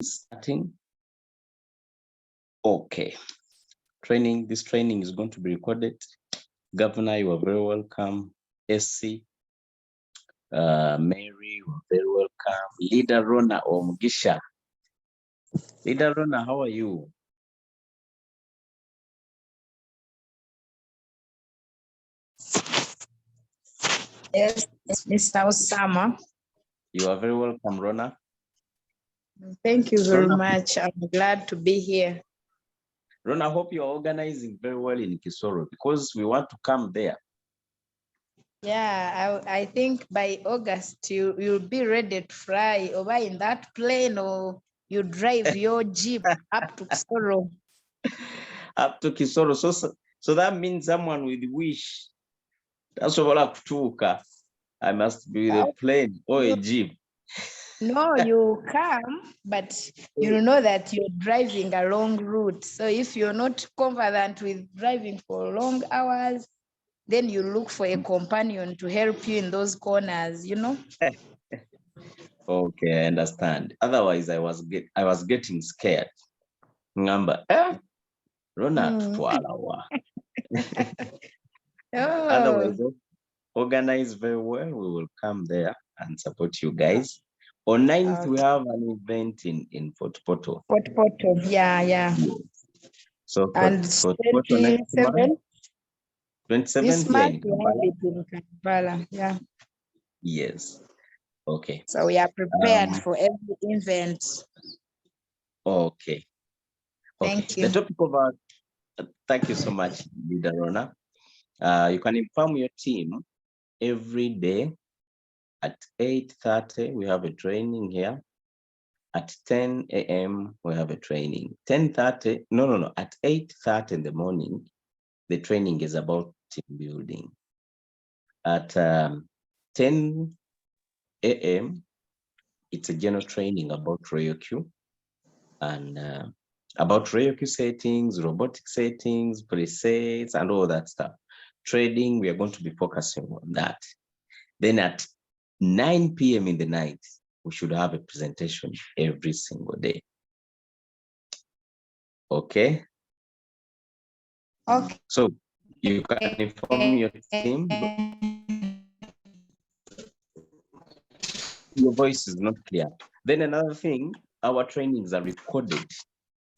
Starting. Okay. This training is going to be recorded. Governor, you are very welcome. SC, Mary, you are very welcome. Leader Rona Omugisha. Leader Rona, how are you? Yes, Mr. Osama. You are very welcome, Rona. Thank you very much. I'm glad to be here. Rona, I hope you are organizing very well in Kisoro because we want to come there. Yeah, I think by August you'll be ready to fly over in that plane, or you drive your Jeep up to Kisoro. Up to Kisoro. So that means someone with wish. That's what I must be the plane or a Jeep. No, you come, but you know that you're driving a long route. So if you're not confident with driving for long hours, then you look for a companion to help you in those corners, you know? Okay, I understand. Otherwise, I was getting scared. Ngamba, Rona tutwalawa. Otherwise, organize very well. We will come there and support you guys. On 9th, we have an event in Fort Poto. Fort Poto, yeah. Yes. So and Fort Poto next month, 27th, this month we have it in Kampala, yeah. Yes. Okay. So we are prepared for every event. Okay. Thank you. The topic of our thank you so much, Leader Rona. You can inform your team every day at 8:30. We have a training here. At 10 a.m. we have a training. 10:30. No. At 8:30 in the morning, the training is about team building. At 10 a.m. it's a general training about RoyoQ and about RoyoQ settings, robotic settings, presets, and all that stuff. Trading, we are going to be focusing on that. Then at 9 p.m. in the night, we should have a presentation every single day. Okay? Okay. So you can inform your team. Your voice is not clear. Then another thing, our trainings are recorded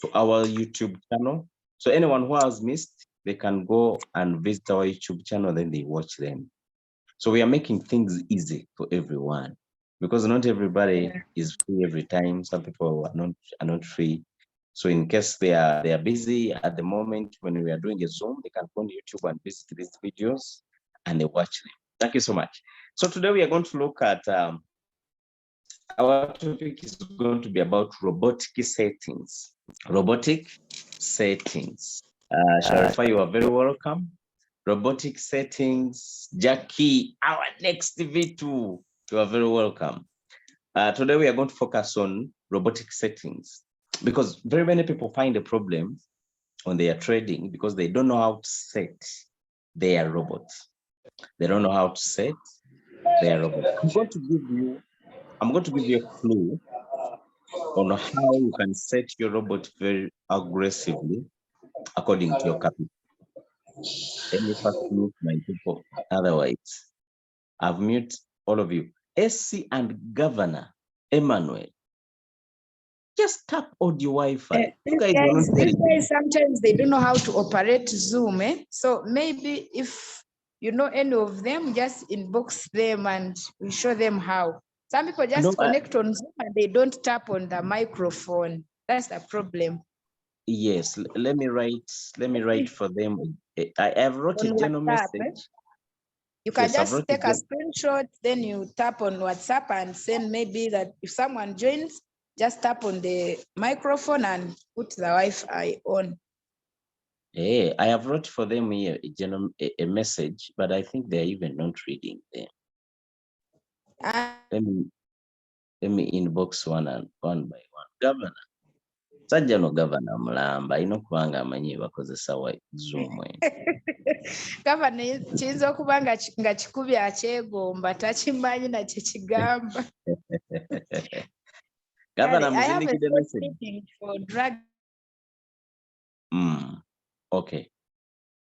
to our YouTube channel. So anyone who has missed, they can go and visit our YouTube channel, then they watch them. So we are making things easy for everyone because not everybody is free every time. Some people are not free. So in case they are busy at the moment when we are doing a Zoom, they can go on YouTube and visit these videos and they watch them. Thank you so much. So today we are going to look at our topic is going to be about robotic settings. Robotic settings. Sharifa, you are very welcome. Robotic settings. Jackie, our next V2, you are very welcome. Today we are going to focus on robotic settings because very many people find a problem on their trading because they don't know how to set their robots. They don't know how to set their robot. I'm going to give you a clue on how you can set your robot very aggressively according to your capital. Let me first mute my people. Otherwise, I've muted all of you. SC and Governor Emmanuel, just tap audio Wi-Fi. You guys are not these guys sometimes they don't know how to operate Zoom. So maybe if you know any of them, just inbox them and we show them how. Some people just connect on Zoom and they don't tap on the microphone. That's the problem. Yes, let me write for them. I have wrote a general message. You can just take a screenshot, then you tap on WhatsApp and send maybe that if someone joins, just tap on the microphone and put the Wi-Fi on. Hey, I have wrote for them here a message, but I think they're even not reading them. Let me inbox one by one. Governor. Sajja no Governor mulamba alina kubanga amanyi bakozesa Zoom. Governor kiyinza okuba nga kikubya akyegomba takimanyi nakyo kigamba. Gavana, I have a the message. meeting for drug. Okay,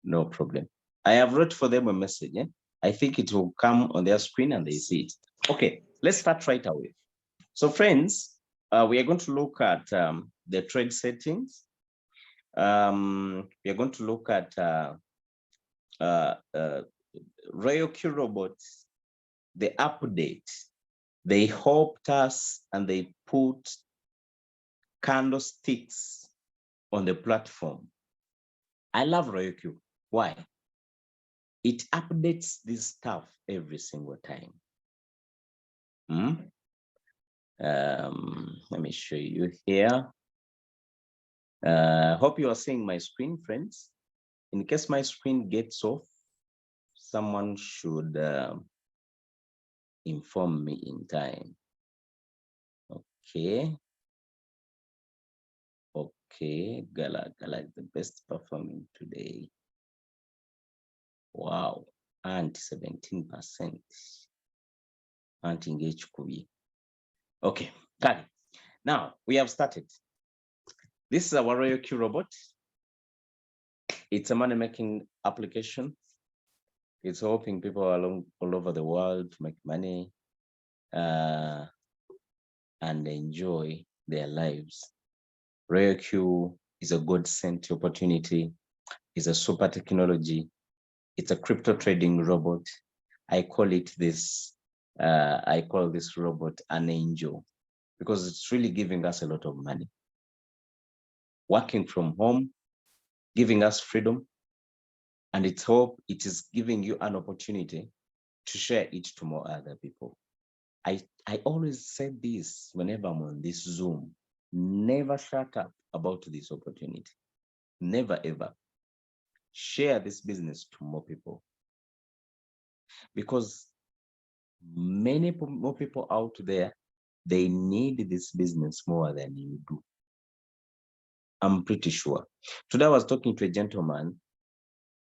no problem. I have wrote for them a message. I think it will come on their screen and they see it. Okay, let's start right away. So friends, we are going to look at the trade settings. We are going to look at Royal Q Robots, the update. They helped us and they put candlesticks on the platform. I love Royal Q. Why? It updates this stuff every single time. Let me show you here. Hope you are seeing my screen, friends. In case my screen gets off, someone should inform me in time. Okay. Okay, Gala is the best performing today. Wow, and 17%. Anti-engage Kubi. Okay, got it. Now we have started. This is our Royal Q robot. It's a money-making application. It's helping people all over the world to make money and enjoy their lives. Royal Q is a godsend opportunity. It's a super technology. It's a crypto trading robot. I call this robot an angel because it's really giving us a lot of money. Working from home, giving us freedom, and it is giving you an opportunity to share it to more other people. I always say this whenever I'm on this Zoom, never shut up about this opportunity. Never ever. Share this business to more people. Because many more people out there, they need this business more than you do. I'm pretty sure. Today I was talking to a gentleman.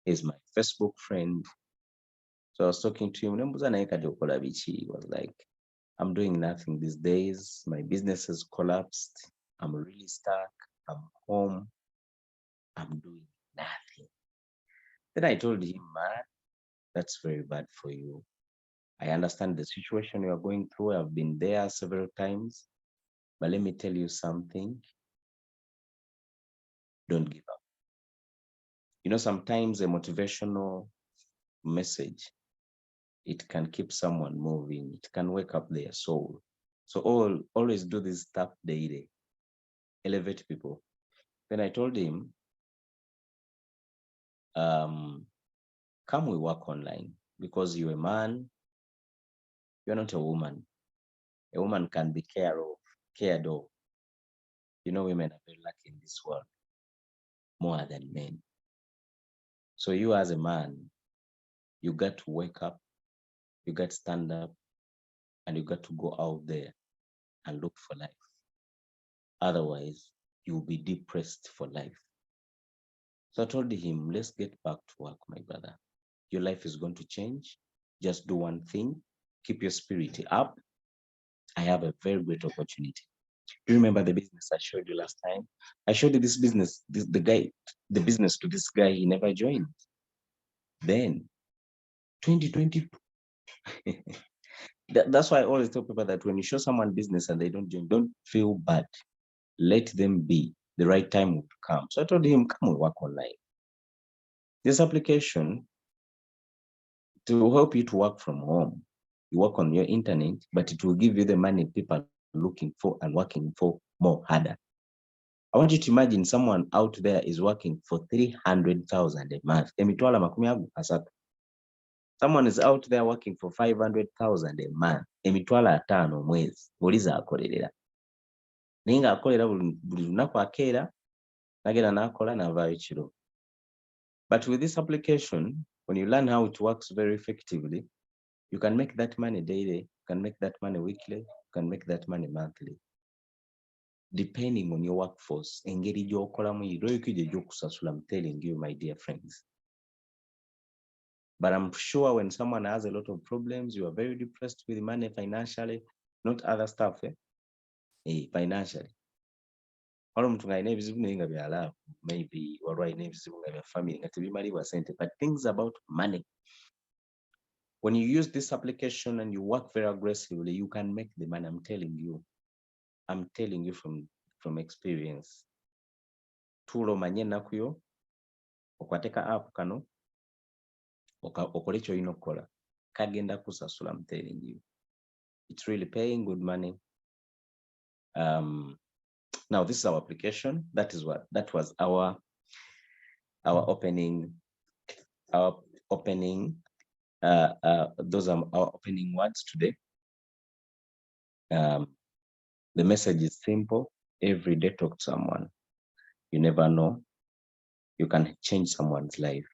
He's my Facebook friend. So I was talking to him. He was like, I'm doing nothing these days. My business has collapsed. I'm really stuck. I'm home. I'm doing nothing. Then I told him, man, that's very bad for you. I understand the situation you are going through. I've been there several times. But let me tell you something. Don't give up. You know, sometimes a motivational message, it can keep someone moving. It can wake up their soul. So always do this stuff daily. Elevate people. Then I told him, come we work online because you're a man, you're not a woman. A woman can be cared of. You know, women are very lucky in this world, more than men. So you as a man, you got to wake up, you got to stand up, and you got to go out there and look for life. Otherwise, you'll be depressed for life. So I told him, let's get back to work, my brother. Your life is going to change. Just do one thing. Keep your spirit up. I have a very great opportunity. Do you remember the business I showed you last time? I showed you this business, the business to this guy, he never joined. Then, 2022. That's why I always tell people that when you show someone business and they don't join, don't feel bad. Let them be. The right time will come. So I told him, come and work online. This application to help you to work from home. You work on your internet, but it will give you the money people are looking for and working for more harder. I want you to imagine someone out there is working for 300,000 a month. Someone is out there working for 500,000 a month. Emitwala 5 mwezi. Oliza akolera. Ninga akolera buli lunaku akeera nagenda nakola navaayo kiro. But with this application, when you learn how it works very effectively, you can make that money daily, you can make that money weekly, you can make that money monthly. Depending on your workforce, engeri gy'okolamu yiroyokije gy'okusasula, I'm telling you, my dear friends. But I'm sure when someone has a lot of problems, you are very depressed with money financially, not other stuff. financially. Maybe or family, but things about money. When you use this application and you work very aggressively, you can make the money. I'm telling you from experience. Tulo manye nakuyo okwateka app kano okole ky'olina okukola kagenda kusasula. I'm telling you, it's really paying good money. Now this is our application. That was our opening. Those are our opening words today. The message is simple. Every day talk to someone. You never know. You can change someone's life.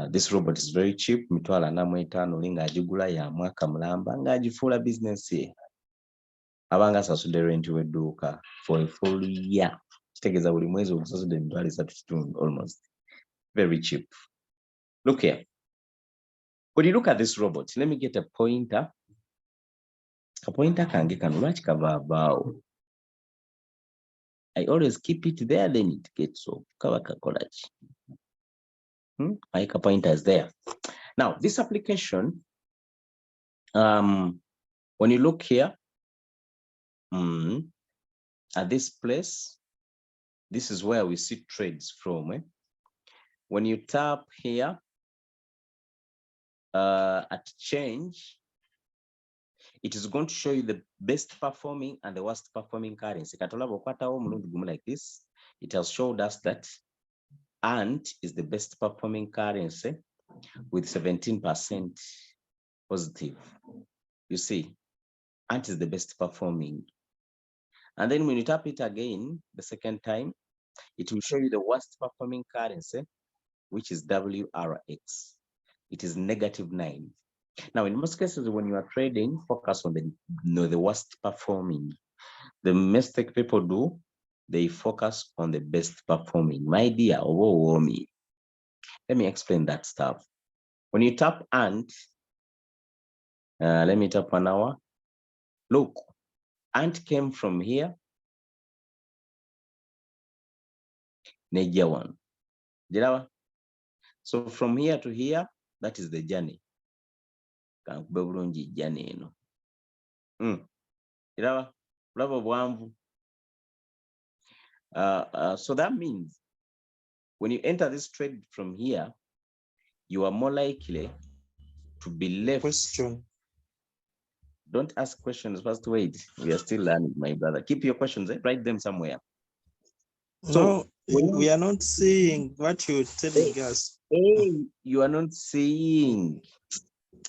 This robot is very cheap. Mitwala na mwetano linga ajigula ya mwaka mulamba nga ajifula business ye. Abanga sasude rent weduka for a full year. Kitegeza buli mwezi okusasude mitwala 3 almost. Very cheap. Look here. When you look at this robot, let me get a pointer. A pointer kange kanulaki kava abao. I always keep it there, then it gets off. Kawaka kolachi. My pointer is there. Now, this application, when you look here, at this place, this is where we see trades from. When you tap here at change, it is going to show you the best performing and the worst performing currency. Like this, it has showed us that Ant is the best performing currency with 17% positive. You see, Ant is the best performing. And then when you tap it again, the second time, it will show you the worst performing currency, which is WRX. It is -9. Now, in most cases, when you are trading, focus on the worst performing. The mistake people do, they focus on the best performing. My dear, let me explain that stuff. When you tap Ant, let me tap 1 hour. Look, Ant came from here. Neja 1. So from here to here, that is the journey. So that means when you enter this trade from here, you are more likely to be left. Question. Don't ask questions, first wait. We are still learning, my brother. Keep your questions, write them somewhere. So no, we are not seeing what you're telling us. Hey, you are not seeing.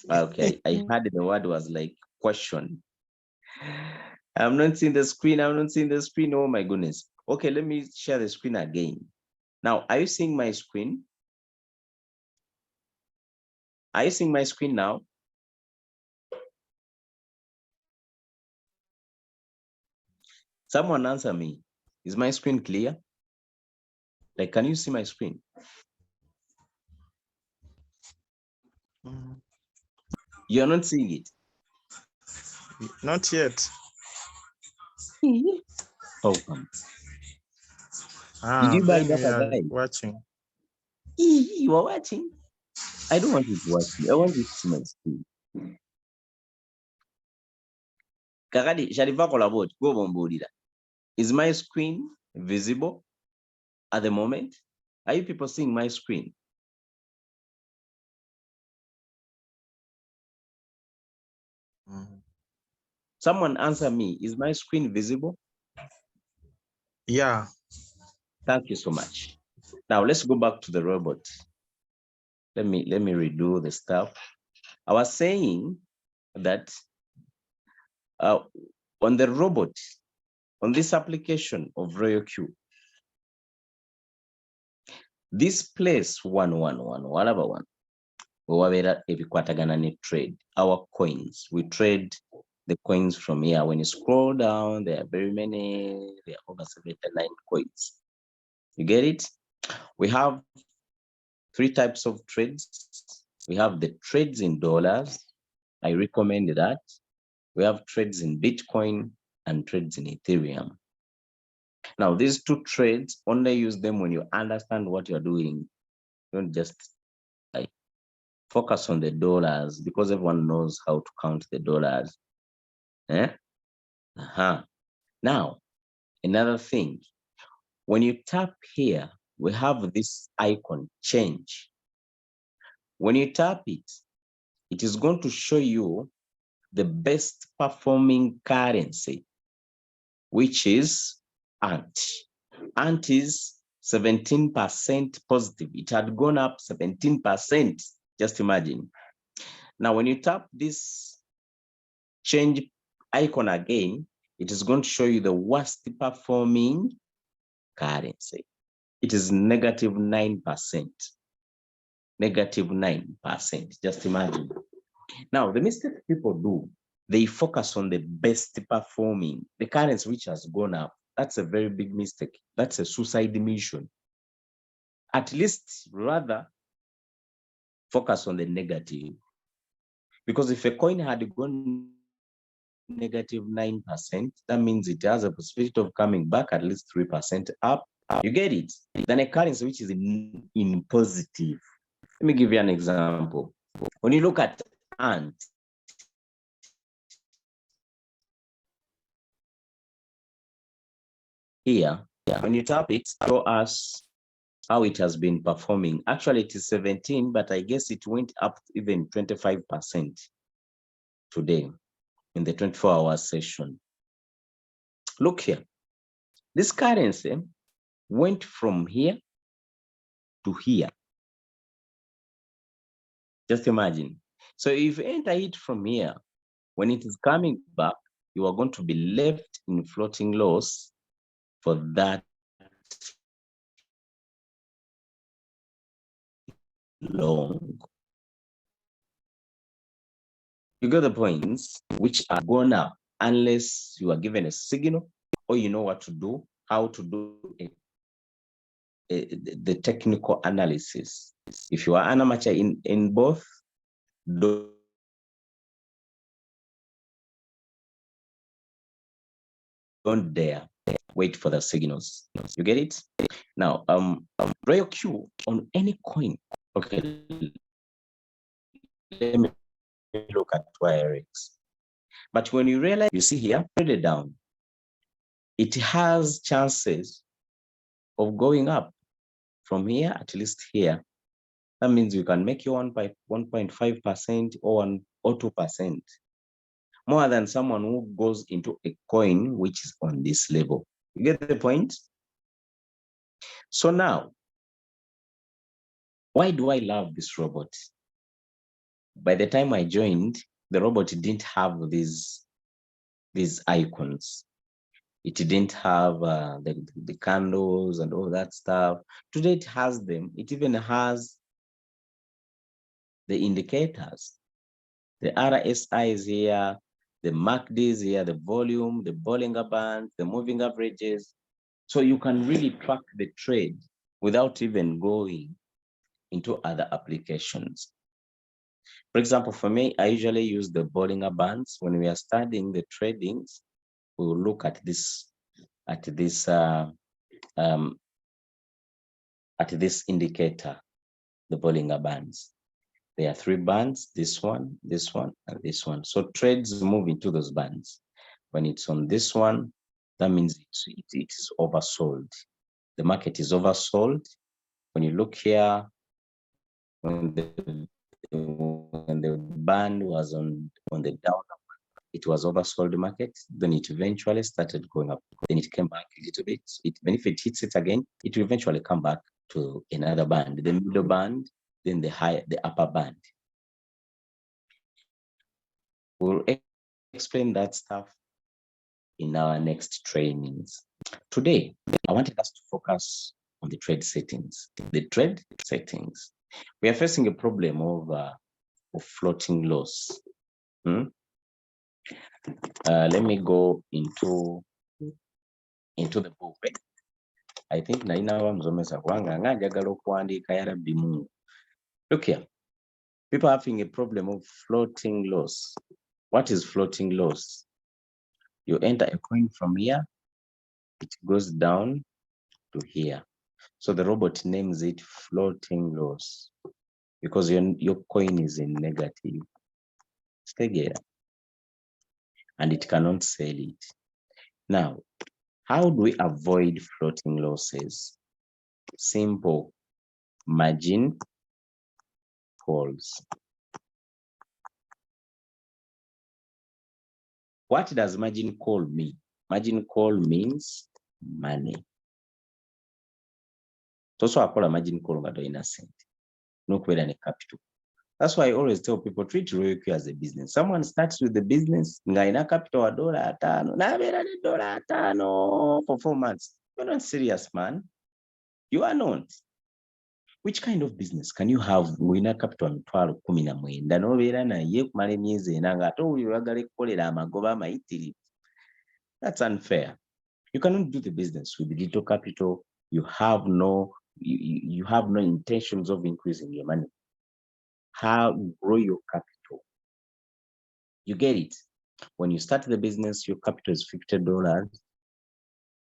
Okay, I heard the word was like question. I'm not seeing the screen. I'm not seeing the screen. Oh my goodness. Okay, let me share the screen again. Now, are you seeing my screen? Are you seeing my screen now? Someone answer me. Is my screen clear? Like, can you see my screen? You're not seeing it? Not yet. Oh, did you buy that? Watching. You are watching? I don't want you to watch me. I want you to see my screen. Kakadi, Sharifa Kolabot, go Bombodida. Is my screen visible at the moment? Are you people seeing my screen? Someone answer me. Is my screen visible? Yeah. Thank you so much. Now let's go back to the robot. Let me redo the stuff. I was saying that on the robot, on this application of RoyalQ, this place 111, whatever one, trade our coins. We trade the coins from here. When you scroll down, there are very many. There are over 79 coins. You get it? We have 3 types of trades. We have the trades in dollars. I recommend that. We have trades in Bitcoin, and trades in Ethereum. Now, these two trades, only use them when you understand what you're doing. Don't just like focus on the dollars, because everyone knows how to count the dollars. Now, another thing, when you tap here, we have this icon, change. When you tap it, it is going to show you the best performing currency, which is ANT. ANT is 17% positive. It had gone up 17%. Just imagine. Now, when you tap this change icon again, it is going to show you the worst performing currency. It is negative 9%. Negative 9%. Just imagine. Now, the mistake people do, they focus on the best performing, the currency which has gone up. That's a very big mistake. That's a suicide mission. At least rather focus on the negative. Because if a coin had gone negative 9%, that means it has a possibility of coming back at least 3% up. You get it? Then a currency which is in positive. Let me give you an example. When you look at ANT, here, when you tap it, show us how it has been performing. Actually, it is 17, but I guess it went up even 25% today in the 24-hour session. Look here. This currency went from here to here. Just imagine. So if you enter it from here, when it is coming back, you are going to be left in floating loss for that long. You got the points which are gone up unless you are given a signal or you know what to do, how to do the technical analysis. If you are an amateur in both, don't dare wait for the signals. You get it? Now, Royal Q on any coin. Okay, let me look at YRX. But when you realize, you see here, further down, it has chances of going up from here, at least here. That means you can make your 1.5% or 2%, more than someone who goes into a coin which is on this level. You get the point? So now, why do I love this robot? By the time I joined, the robot didn't have these icons. It didn't have the candles and all that stuff. Today it has them. It even has the indicators. The RSI is here, the MACD is here, the volume, the Bollinger Band, the moving averages. So you can really track the trade without even going into other applications. For example, for me, I usually use the Bollinger Bands. When we are studying the tradings, we will look at this indicator, the Bollinger Bands. There are 3 bands, this one, and this one. So trades move into those bands. When it's on this one, that means it is oversold. The market is oversold. When you look here, when the band was on the down, it was oversold market. Then it eventually started going up. Then it came back a little bit. When if it hits it again, it will eventually come back to another band, the middle band, then the upper band. We'll explain that stuff in our next trainings. Today, I wanted us to focus on the trade settings. The trade settings. We are facing a problem of floating loss. Let me go into the book. I think look here. People are having a problem of floating loss. What is floating loss? You enter a coin from here, it goes down to here. So the robot names it floating loss because your coin is in negative. And it cannot sell it. Now, how do we avoid floating losses? Simple. Margin calls. What does margin call mean? Margin call means money. Also, I call a margin call but innocent. No credit and capital. That's why I always tell people treat ROIQ as a business. Someone starts with the business, ngaina capital $5, na vera $5 for 4 months. You're not serious, man. You are not. Which kind of business can you have ngaina capital $12 mwenda no vera na ye kumala emyezi ena nga ate oyagala okukolera amagoba amayitirivu? That's unfair. You cannot do the business with little capital. You have no intentions of increasing your money. How grow your capital? You get it? When you start the business, your capital is $50.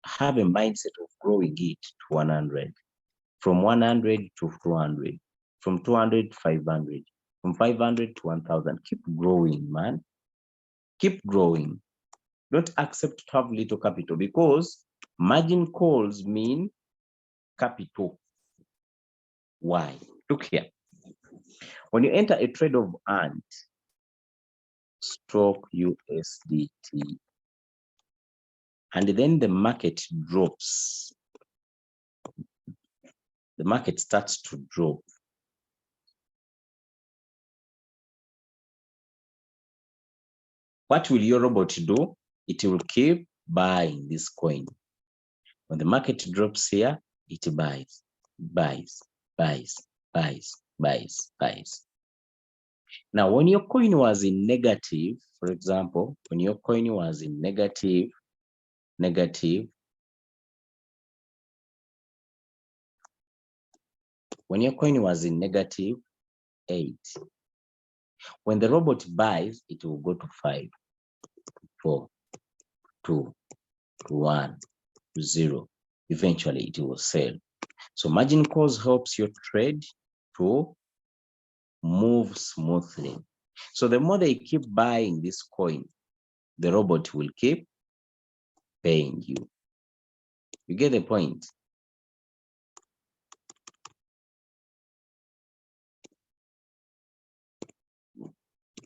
Have a mindset of growing it to 100, from 100 to 200, from 200 to 500, from 500 to 1,000. Keep growing, man. Keep growing. Don't accept to have little capital because margin calls mean capital. Why? Look here. When you enter a trade of ANT, stroke USDT, and then the market drops, the market starts to drop. What will your robot do? It will keep buying this coin. When the market drops here, it buys, buys, buys, buys, buys, buys. Now, when your coin was in negative, for example, when your coin was in negative, when your coin was in negative 8, when the robot buys, it will go to 5, 4, 2, 1, 0. Eventually, it will sell. So margin calls helps your trade to move smoothly. So the more they keep buying this coin, the robot will keep paying you. You get the point?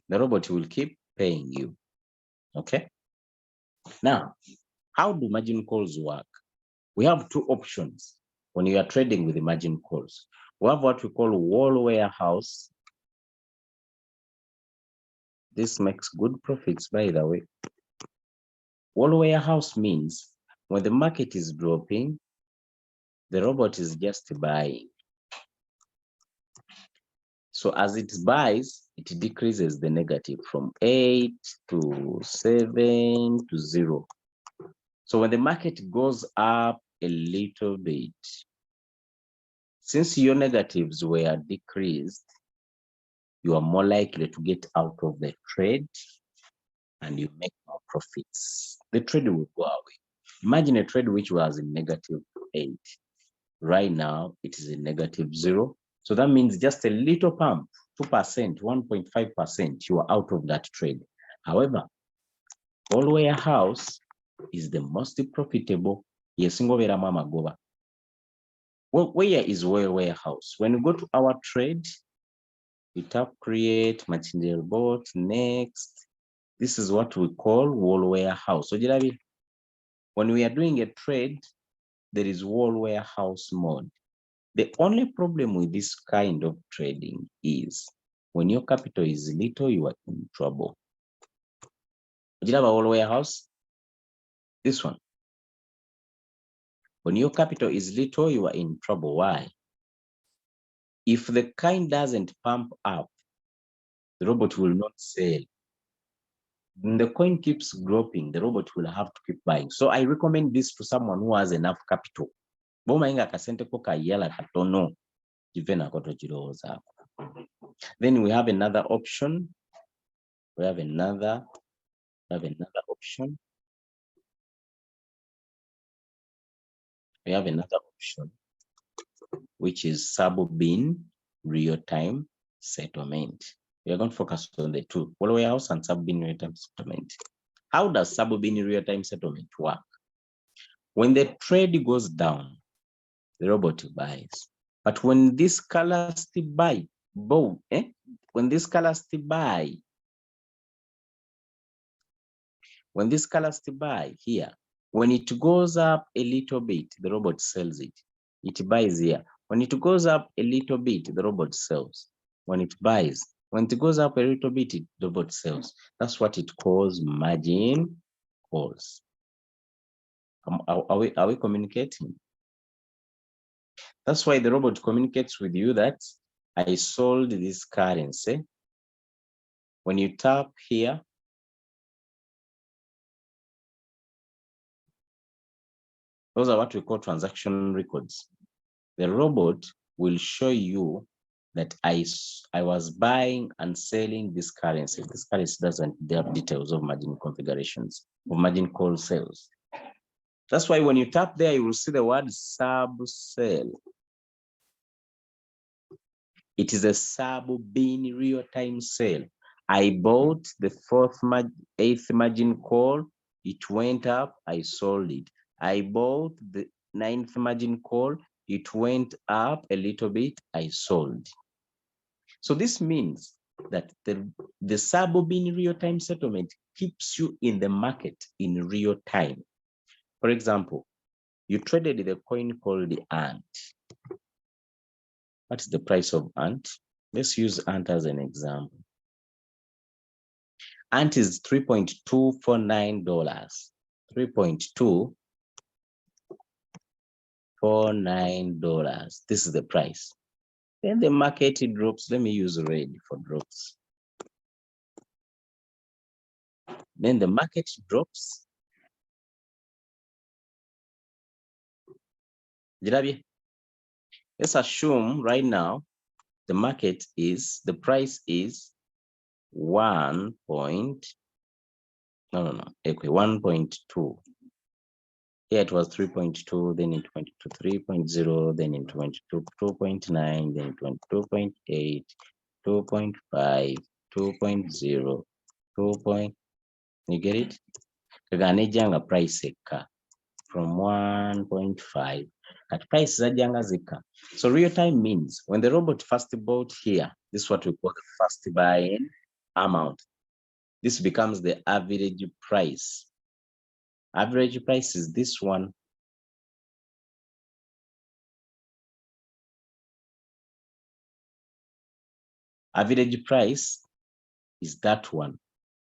The robot will keep paying you. Okay? Now, how do margin calls work? We have two options when you are trading with the margin calls. We have what we call wall warehouse. This makes good profits, by the way. Wall warehouse means when the market is dropping, the robot is just buying. So as it buys, it decreases the negative from 8 to 7 to 0. So when the market goes up a little bit, since your negatives were decreased, you are more likely to get out of the trade and you make more profits. The trade will go away. Imagine a trade which was in negative 8. Right now, it is in negative 0. So that means just a little pump, 2%, 1.5%, you are out of that trade. However, wall warehouse is the most profitable. Yes, where is wall warehouse? When you go to our trade, we tap create, material bot, next. This is what we call wall warehouse. So when we are doing a trade, there is wall warehouse mode. The only problem with this kind of trading is when your capital is little, you are in trouble. Do you have a wall warehouse? This one. When your capital is little, you are in trouble. Why? If the coin doesn't pump up, the robot will not sell. When the coin keeps dropping, the robot will have to keep buying. So I recommend this to someone who has enough capital. Then we have another option. We have another option. we have another option, which is sub-bin real-time settlement. We are going to focus on the two, warehouse and sub-bin real-time settlement. How does sub-bin real-time settlement work? When the trade goes down, the robot buys. But when this color still buy, when this color still buy here, when it goes up a little bit, the robot sells it. It buys here. When it goes up a little bit, the robot sells. When it buys, when it goes up a little bit, the robot sells. That's what it calls margin calls. Are we communicating? That's why the robot communicates with you that I sold this currency. When you tap here, those are what we call transaction records. The robot will show you that I was buying and selling this currency. This currency doesn't have details of margin configurations, of margin call sales. That's why when you tap there, you will see the word sub-sell. It is a sub-bin real-time sale. I bought the eighth margin call. It went up, I sold it. I bought the 9th margin call. It went up a little bit, I sold. So this means that the sub-bin real-time settlement keeps you in the market in real time. For example, you traded the coin called the Ant. What's the price of Ant? Let's use Ant as an example. Ant is $3.249. $3.249. This is the price. Then the market drops. Let me use red for drops. Then the market drops. Let's assume right now the market is, the price is 1.2. Here it was 3.2, then it went to 3.0, then it went to 2.9, then it went 2.8, 2.5, 2.0, 2. You get it? Kaganejanga price from 1.5 at price zajanga zika. So real time means when the robot first bought here, this is what we call the first buy-in amount. This becomes the average price. Average price is this one. Average price is that one.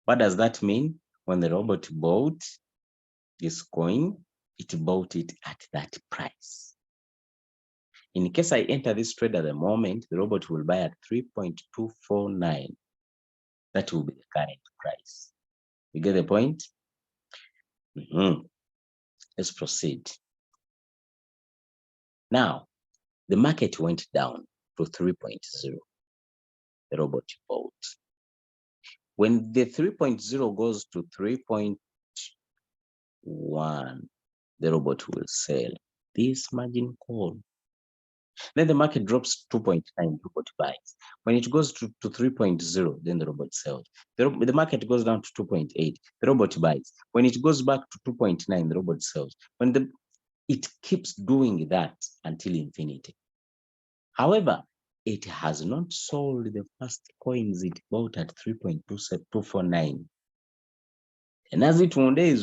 What does that mean? When the robot bought this coin, it bought it at that price. In case I enter this trade at the moment, the robot will buy at 3.249. That will be the current price. You get the point? Let's proceed. Now, the market went down to 3.0. The robot bought. When the 3.0 goes to 3.1, the robot will sell this margin call. Then the market drops 2.9, the robot buys. When it goes to 3.0, then the robot sells. The market goes down to 2.8, the robot buys. When it goes back to 2.9, the robot sells. It keeps doing that until infinity. However, it has not sold the first coins it bought at 3.249. And as it one day it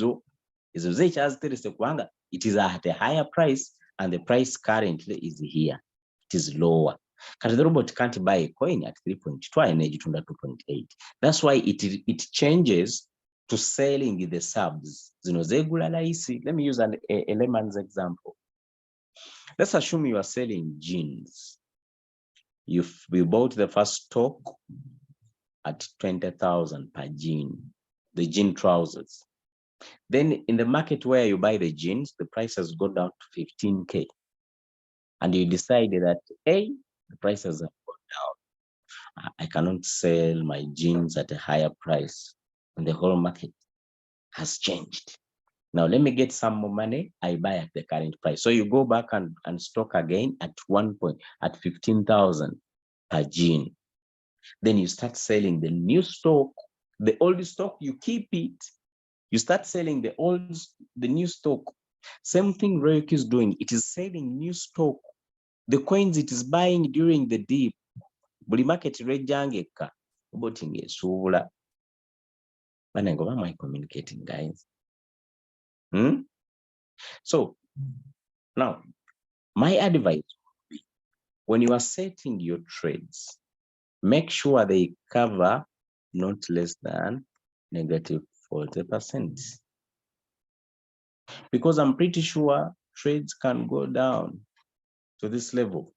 is at a higher price, and the price currently is here. It is lower. Because the robot can't buy a coin at 3.2 and it 2.8. That's why it changes to selling the subs. Let me use a layman's example. Let's assume you are selling jeans. You bought the first stock at 20,000 per jean, the jean trousers. Then in the market where you buy the jeans, the price has gone down to 15K. And you decided that, hey, the prices have gone down. I cannot sell my jeans at a higher price. And the whole market has changed. Now let me get some more money. I buy at the current price. So you go back and stock again at 15,000 per gene. Then you start selling the new stock. The old stock, you keep it. You start selling the new stock. Same thing Royalk is doing. It is selling new stock. The coins it is buying during the dip. Buli market rejangeka. Boting is sula. But am I communicating, guys? So now, my advice would be, when you are setting your trades, make sure they cover not less than negative 40%. Because I'm pretty sure trades can go down to this level.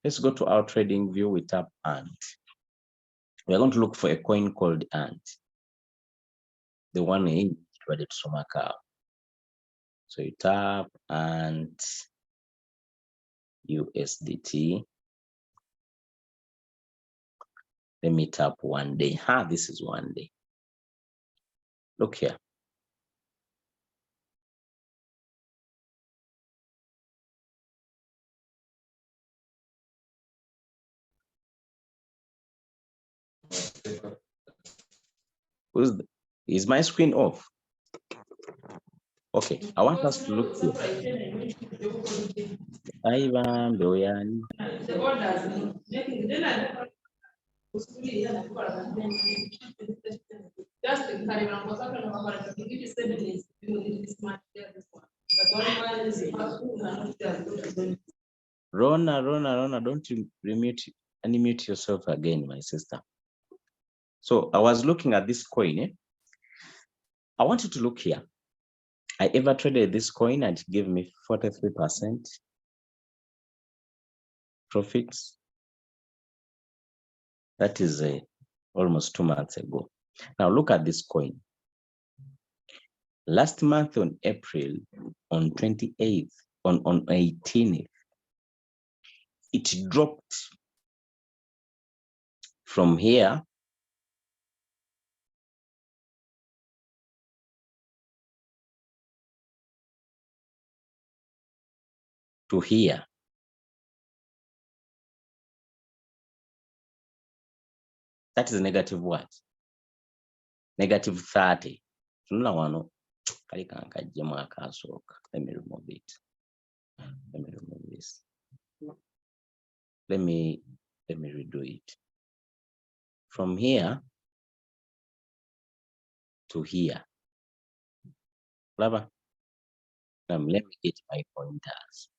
Let's go to our trading view. We tap Ant. We're going to look for a coin called Ant. The one in ready to Macau. So you tap Ant USDT. Let me tap 1 day. This is 1 day. Look here. Is my screen off? Okay, I want us to look here. Rona, don't you unmute yourself again, my sister. So I was looking at this coin. I want you to look here. I ever traded this coin and it gave me 43% profits. That is almost 2 months ago. Now look at this coin. Last month on April, on 28th, on 18th, it dropped from here to here. That is negative what? Negative 30. Let me remove it. Let me remove this. Let me redo it. From here to here. Now let me get my pointers.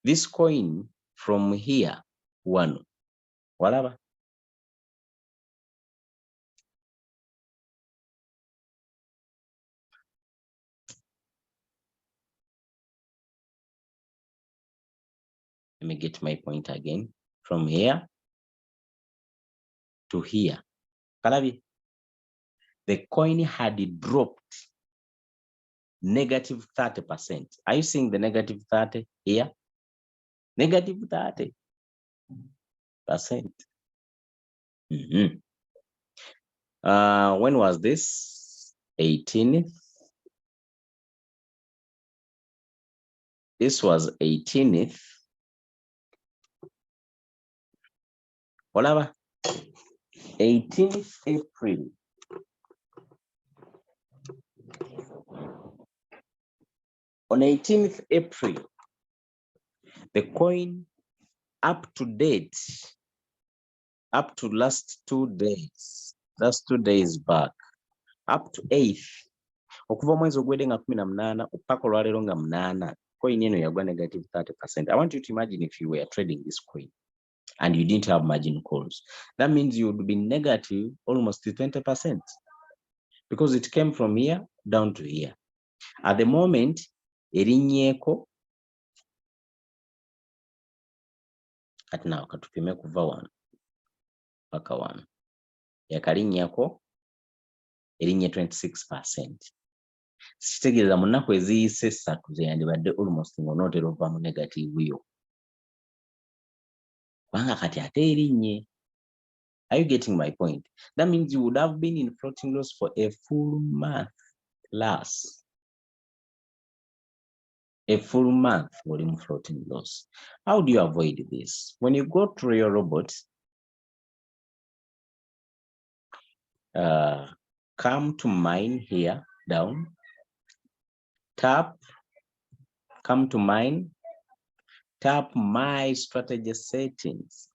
This coin from here, one. Whatever. Let me get my point again. From here to here. Kalabi. The coin had dropped negative 30%. Are you seeing the negative 30 here? Negative 30%. When was this? 18th. This was 18th. Whatever. 18th April. On 18th April, the coin up to date, up to last 2 days, that's 2 days back, up to 8th, okuva mwezi ogwedde nga 18 upaka olwaleero nga 8, coin eno yagwa negative 30%. I want you to imagine if you were trading this coin and you didn't have margin calls. That means you would be negative almost 20% because it came from here down to here. At the moment, erinnyeko kati nawo katupime kuva wano paka wano yakalinnyako erinnye 26%. Sikitegeeza mu nnaku eziyise 3 ze yandibadde almost ng'onootera ova mu negative yo kubanga kati ate erinnye. Are you getting my point? That means you would have been in floating loss for a full month plus. a full month volume floating loss. How do you avoid this? When you go through your robot, come to mine here down, tap, come to mine, tap my strategy settings,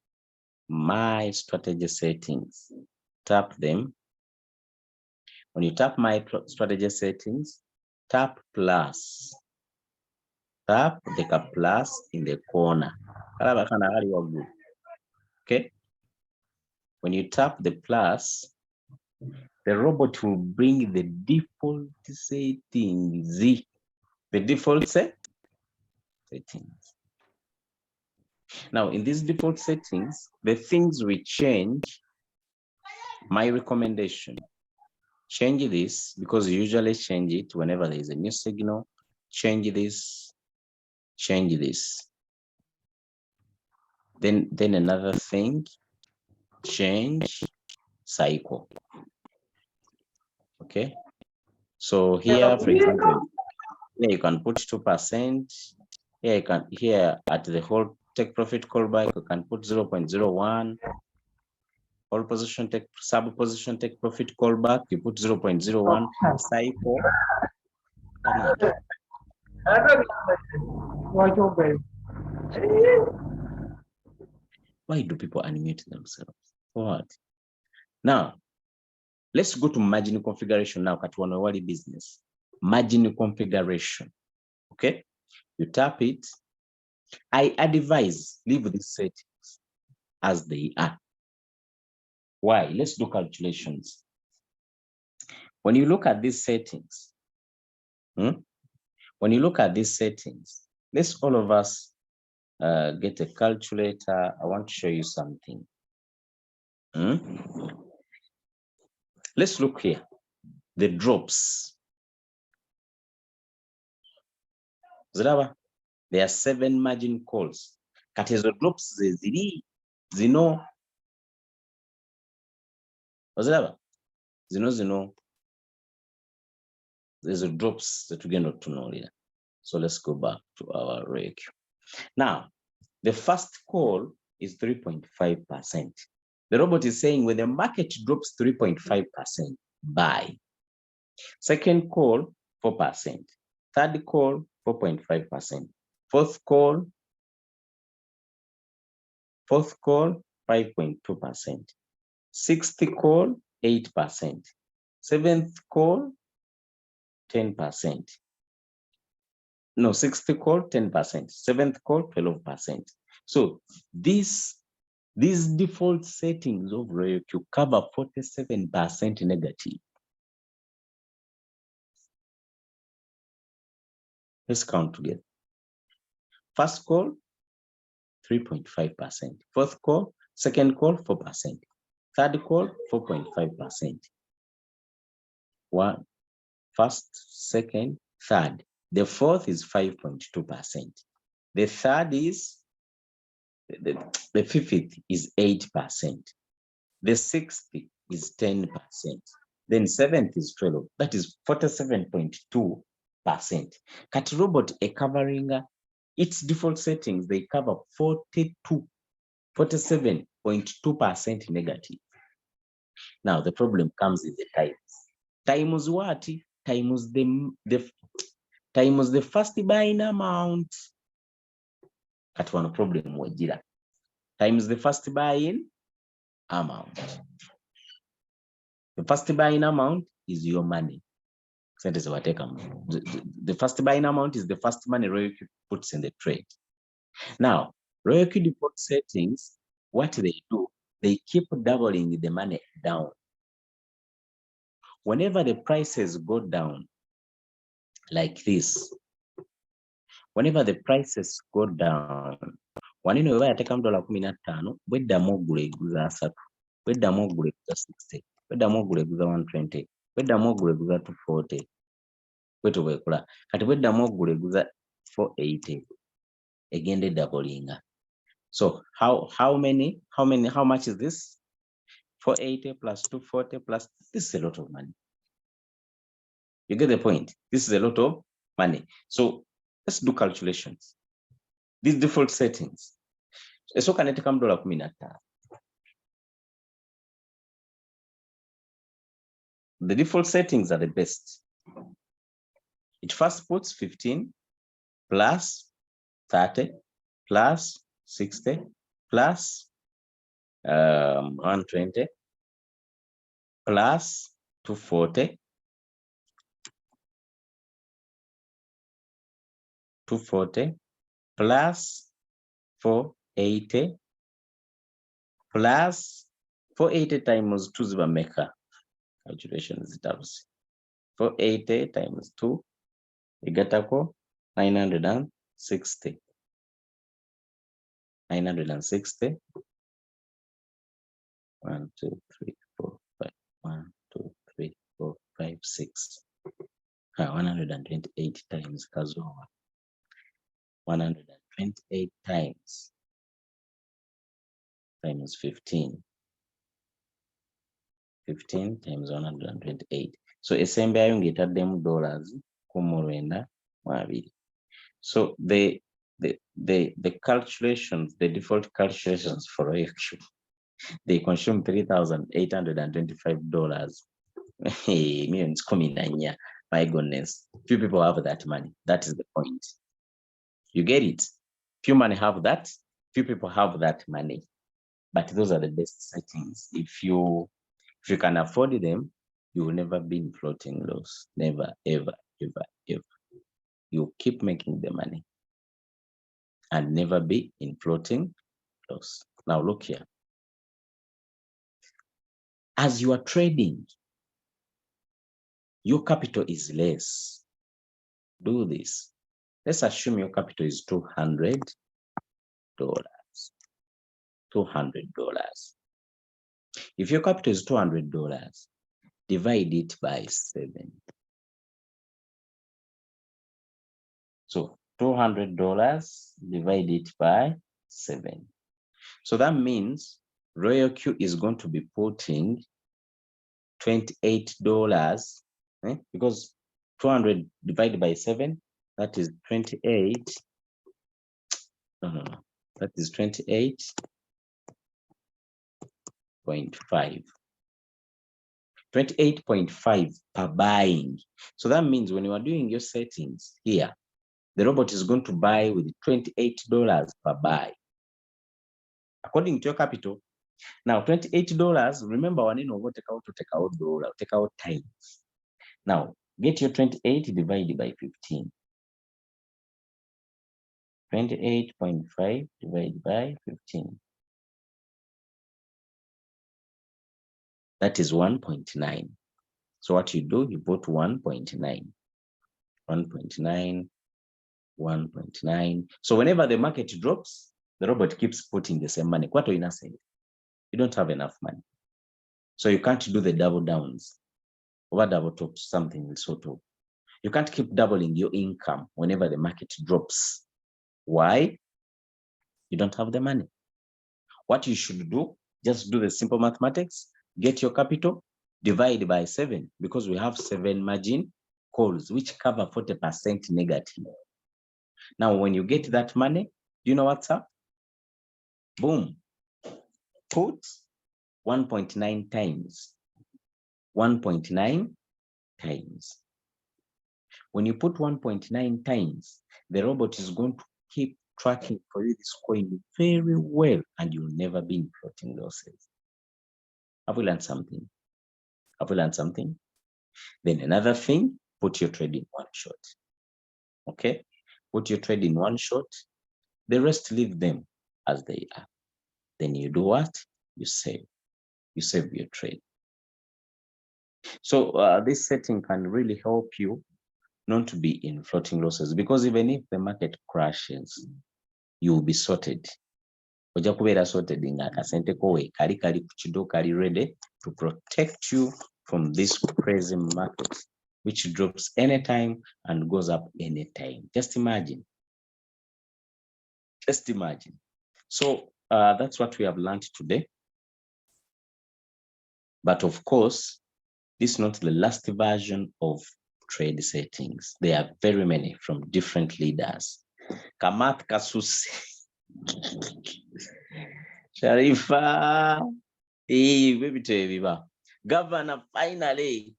tap them. When you tap my strategy settings, tap plus, tap the plus in the corner. Okay. When you tap the plus, the robot will bring the default settings, the default settings. Now, in these default settings, the things we change, my recommendation, change this, because you usually change it whenever there is a new signal. Change this, change this. Then another thing, change cycle. Okay. So here, for example, here you can put 2%. Here you can, here at the whole take profit callback, you can put 0.01. All position take, sub position take profit callback, you put 0.01. Cycle. Why do people animate themselves? What? Now, let's go to margin configuration now. Katuanawali business. Margin configuration. Okay. You tap it. I advise leave these settings as they are. Why? Let's do calculations. When you look at these settings, when you look at these settings, let's all of us get a calculator. I want to show you something. Let's look here. The drops. There are 7 margin calls. Katezo drops zino. Zino. There's a drops that we're going to know here. So let's go back to our reg. Now, the first call is 3.5%. The robot is saying when the market drops 3.5%, buy. Second call, 4%. Third call, 4.5%. Fourth call, 5.2%. Sixth call, 8%. Seventh call, 10%. No, sixth call, 10%. Seventh call, 12%. So these default settings of ROIQ cover 47% negative. Let's count together. First call, 3.5%. Fourth call, second call, 4%. Third call, 4.5%. One, first, second, third. The fourth is 5.2%. The third is, the fifth is 8%. The sixth is 10%. Then seventh is 12. That is 47.2%. Cat robot a covering its default settings, they cover 47.2% negative. Now the problem comes in the times. Times what? Times the first buying amount. Cat one problem wajira. Times the first buying amount. The first buying amount is your money. The first buying amount is the first money ROIQ puts in the trade. Now, ROIQ default settings, what they do, they keep doubling the money down. Whenever the prices go down, like this, whenever the prices go down, wanino weba yateka $15, bwedda mogule eguza 3, bwedda mogule eguza 60, bwedda mogule eguza 120, bwedda mogule eguza 240. Kweto bwekula. Kati bwedda mogule eguza 480. Egende doubling. So how much is this? 480 plus 240 plus, this is a lot of money. You get the point? This is a lot of money. So Let's do calculations. These default settings. So can it come $15? The default settings are the best. It first puts 15 plus 30 plus 60 plus 120 plus 240 plus 480 plus 480 times 2 ziba meka calculations tabs 480 times 2 igatako 960 960 1 2 3 4 5 1 2 3 4 5 6 128 times kazoa 128 times 15 times 128. So esembe yayo ngetaddemu dollars $900. So the calculations, the default calculations for OFQ, they consume $3,825. Millions coming in. My goodness, few people have that money. That is the point. You get it? Few money have that. Few people have that money. But those are the best settings. If you can afford them, you will never be in floating loss. Never, ever, ever, ever. You keep making the money and never be in floating loss. Now look here. As you are trading, your capital is less. Do this. Let's assume your capital is $200. $200. If your capital is $200, divide it by 7. So $200 divide it by 7. So that means Royal Q is going to be putting $28, because 200 divided by 7, that is 28. No. That is 28.5. 28.5 per buying. So that means when you are doing your settings here, the robot is going to buy with $28 per buy, according to your capital. Now, $28, remember, take out dollar, take out times. Now, get your 28 divided by 15. 28.5 divided by 15. That is 1.9. So what you do, you put 1.9. 1.9. 1.9. So whenever the market drops, the robot keeps putting the same money. What are you not saying? You don't have enough money. So you can't do the double downs. Over double tops, something sort of. You can't keep doubling your income whenever the market drops. Why? You don't have the money. What you should do, just do the simple mathematics, get your capital, divide by 7, because we have 7 margin calls, which cover 40% negative. Now, when you get that money, do you know what's up? Boom. Put 1.9 times. 1.9 times. When you put 1.9 times, the robot is going to keep tracking for you this coin very well, and you'll never be in floating losses. Have we learned something? Have we learned something? Then another thing, put your trade in one shot. Okay? Put your trade in one shot. The rest, leave them as they are. Then you do what? You save. You save your trade. So this setting can really help you not to be in floating losses, because even if the market crashes, you will be sorted. Oja kubeera sorted nga akasente kowe kali kuchido kali ready to protect you from this crazy market, which drops anytime and goes up anytime. Just imagine. Just imagine. So that's what we have learned today. But of course, this is not the last version of trade settings. There are very many from different leaders. Kamath Kasusi. Sharifa. Governor, finally.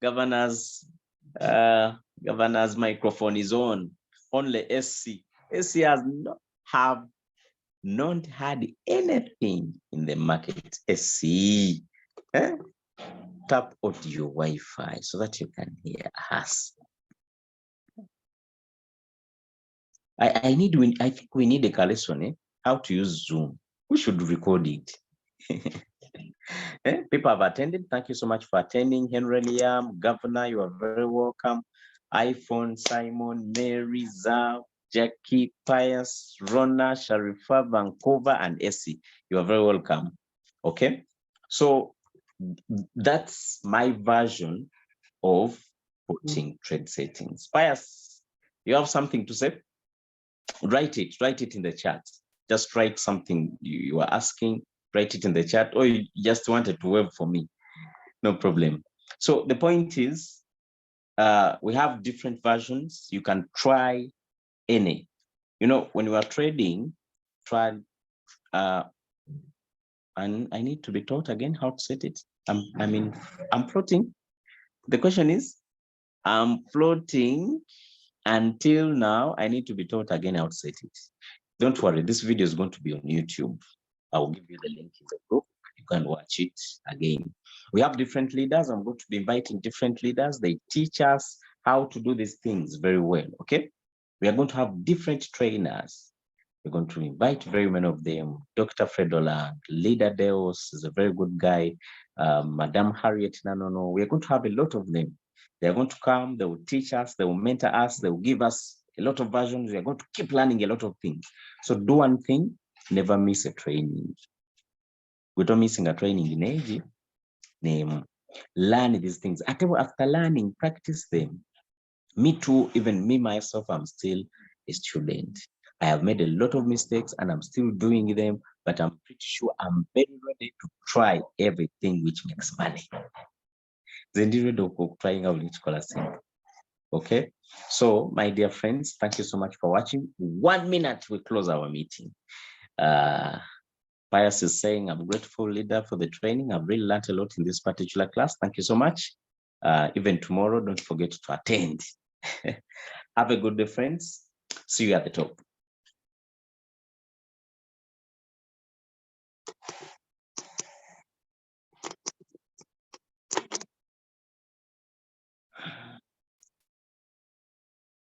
Governor's microphone is on. Only SC. SC has not had anything in the market. SC. Tap audio Wi-Fi so that you can hear us. I think we need a lesson, how to use Zoom. We should record it. People have attended. Thank you so much for attending. Henry Liam, Governor, you are very welcome. iPhone, Simon, Mary, Zao, Jackie, Pius, Rona, Sharifa, Vancouver, and Essie. You are very welcome. Okay, so that's my version of putting trade settings. Pius, you have something to say? Write it in the chat. Just write something you are asking, write it in the chat, or you just wanted to wave for me. No problem. So the point is, we have different versions. You can try any. When you are trading, try, and I need to be taught again how to set it. I'm floating. The question is, I'm floating until now. I need to be taught again how to set it. Don't worry, this video is going to be on YouTube. I will give you the link in the group. You can watch it again. We have different leaders. I'm going to be inviting different leaders. They teach us how to do these things very well, okay? We are going to have different trainers. We're going to invite very many of them. Dr. Fredola, Leader Deos is a very good guy. Madam Harriet Nanono. We are going to have a lot of them. They are going to come, they will teach us, they will mentor us, they will give us a lot of versions. We are going to keep learning a lot of things. So do one thing, never miss a training. Without missing a training in age, learn these things. After learning, practice them. Me too, even me myself, I'm still a student. I have made a lot of mistakes and I'm still doing them, but I'm pretty sure I'm very ready to try everything which makes money. Trying out each color. Okay, so my dear friends, thank you so much for watching. 1 minute, we close our meeting. Pius is saying, I'm grateful, leader, for the training. I've really learned a lot in this particular class. Thank you so much. Even tomorrow, don't forget to attend. Have a good day, friends. See you at the top.